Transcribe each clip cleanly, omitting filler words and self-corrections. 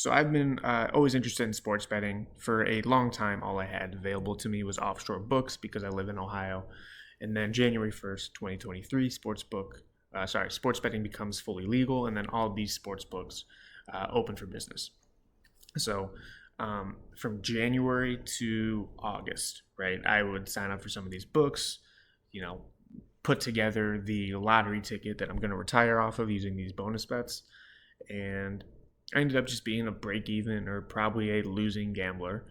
So I've been always interested in sports betting. For a long time, all I had available to me was offshore books because I live in Ohio. And then January 1st, 2023, sports betting becomes fully legal, and then all of these sports books open for business. So from January to August, right, I would sign up for some of these books, you know, put together the lottery ticket that I'm going to retire off of using these bonus bets. And I ended up just being a break even or probably a losing gambler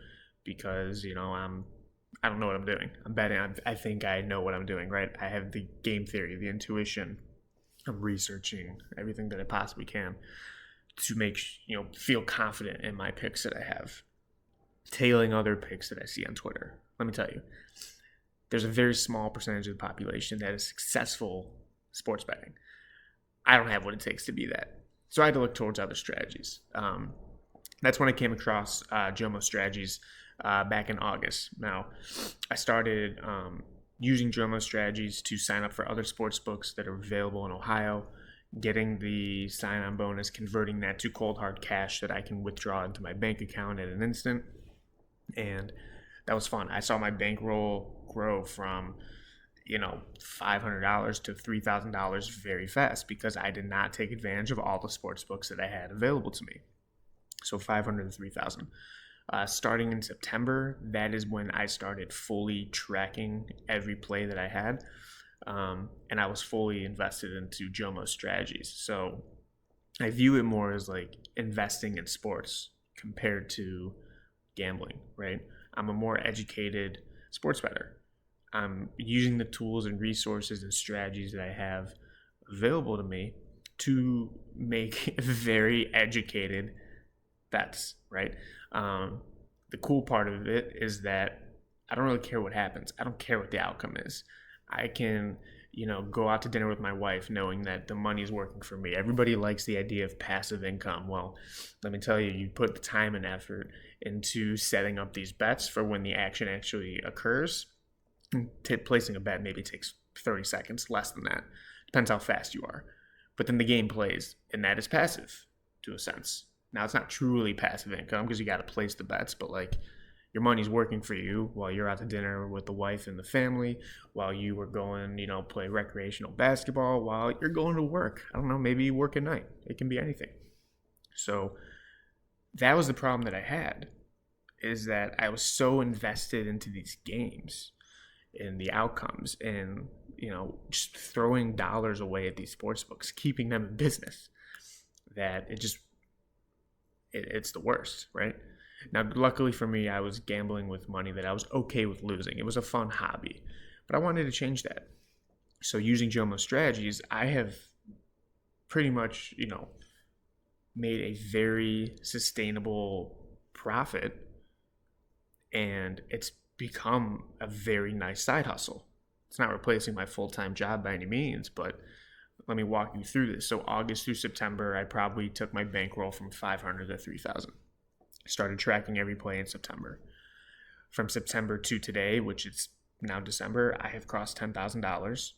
because, I don't know what I'm doing. I'm betting. I think I know what I'm doing, right? I have the game theory, the intuition. I'm researching everything that I possibly can to make, feel confident in my picks that I have, tailing other picks that I see on Twitter. Let me tell you, there's a very small percentage of the population that is successful sports betting. I don't have what it takes to be that. So I had to look towards other strategies. That's when I came across Jomo strategies back in August. Now, I started using Jomo strategies to sign up for other sports books that are available in Ohio, getting the sign-on bonus, converting that to cold hard cash that I can withdraw into my bank account at an instant. And that was fun. I saw my bankroll grow from $500 to $3,000 very fast because I did not take advantage of all the sports books that I had available to me. So 500 to 3,000. Starting in September, that is when I started fully tracking every play that I had. And I was fully invested into Jomo strategies. So I view it more as like investing in sports compared to gambling, right? I'm a more educated sports bettor. I'm using the tools and resources and strategies that I have available to me to make very educated bets, right? The cool part of it is that I don't really care what happens. I don't care what the outcome is. I can, go out to dinner with my wife knowing that the money is working for me. Everybody likes the idea of passive income. Well, let me tell you, you put the time and effort into setting up these bets for when the action actually occurs. Placing a bet maybe takes 30 seconds, less than that. Depends how fast you are. But then the game plays, and that is passive to a sense. Now, it's not truly passive income because you got to place the bets, but like your money's working for you while you're out to dinner with the wife and the family, while you were going, play recreational basketball, while you're going to work. I don't know, maybe you work at night. It can be anything. So that was the problem that I had, is that I was so invested into these games and the outcomes and, just throwing dollars away at these sports books, keeping them in business, that it's the worst, right? Now, luckily for me, I was gambling with money that I was okay with losing. It was a fun hobby, but I wanted to change that. So using Jomo strategies, I have pretty much, made a very sustainable profit, and it's become a very nice side hustle. It's not replacing my full-time job by any means, but let me walk you through this. So August through September, I probably took my bankroll from 500 to 3,000. Started tracking every play in September. From September to today, which is now December, I have crossed $10,000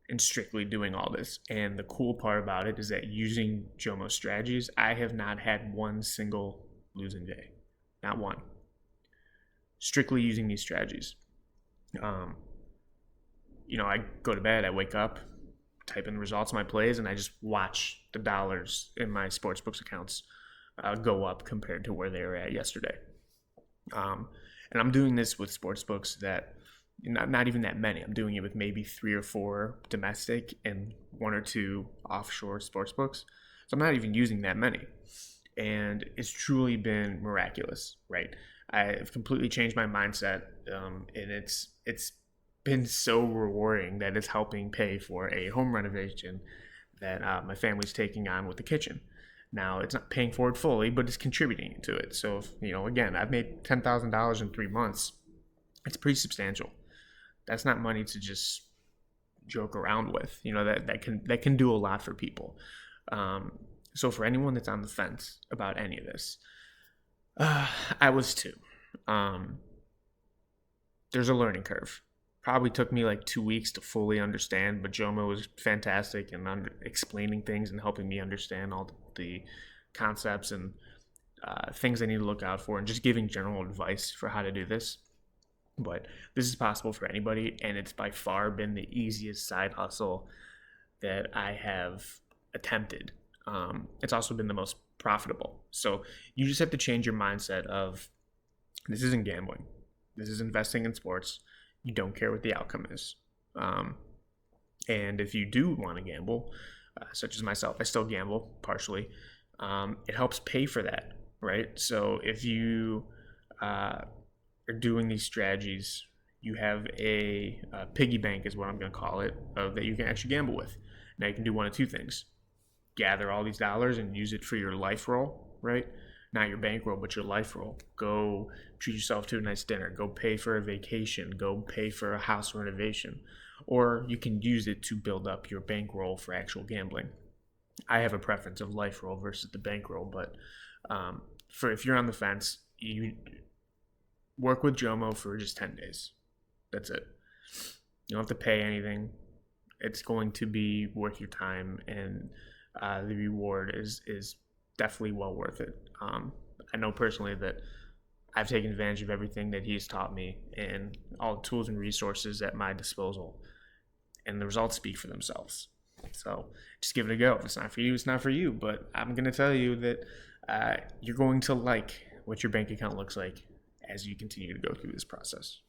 in strictly doing all this. And the cool part about it is that using Jomo strategies, I have not had one single losing day. Not one. Strictly using these strategies. I go to bed, I wake up, type in the results of my plays, and I just watch the dollars in my sportsbooks accounts go up compared to where they were at yesterday. And I'm doing this with sportsbooks that not even that many. I'm doing it with maybe 3 or 4 domestic and 1 or 2 offshore sportsbooks. So I'm not even using that many. And it's truly been miraculous, right? I've completely changed my mindset, and it's been so rewarding that it's helping pay for a home renovation that my family's taking on with the kitchen. Now, it's not paying for it fully, but it's contributing to it. So, again, I've made $10,000 in 3 months. It's pretty substantial. That's not money to just joke around with. That can do a lot for people. So for anyone that's on the fence about any of this, I was too. There's a learning curve. Probably took me like 2 weeks to fully understand, but Jomo was fantastic in explaining things and helping me understand all the concepts and things I need to look out for, and just giving general advice for how to do this. But this is possible for anybody, and it's by far been the easiest side hustle that I have attempted. It's also been the most profitable. So you just have to change your mindset of, this isn't gambling. This is investing in sports. You don't care what the outcome is. And if you do want to gamble, such as myself, I still gamble partially. It helps pay for that, right? So if you are doing these strategies, you have a piggy bank is what I'm going to call it, that you can actually gamble with. Now you can do one of two things: gather all these dollars and use it for your life roll, right? Not your bankroll, but your life roll. Go treat yourself to a nice dinner. Go pay for a vacation. Go pay for a house renovation. Or you can use it to build up your bankroll for actual gambling. I have a preference of life roll versus the bankroll, but for if you're on the fence, you work with Jomo for just 10 days. That's it. You don't have to pay anything. It's going to be worth your time, and the reward is definitely well worth it. I know personally that I've taken advantage of everything that he's taught me and all the tools and resources at my disposal, and the results speak for themselves. So just give it a go. If it's not for you, it's not for you. But I'm going to tell you that you're going to like what your bank account looks like as you continue to go through this process.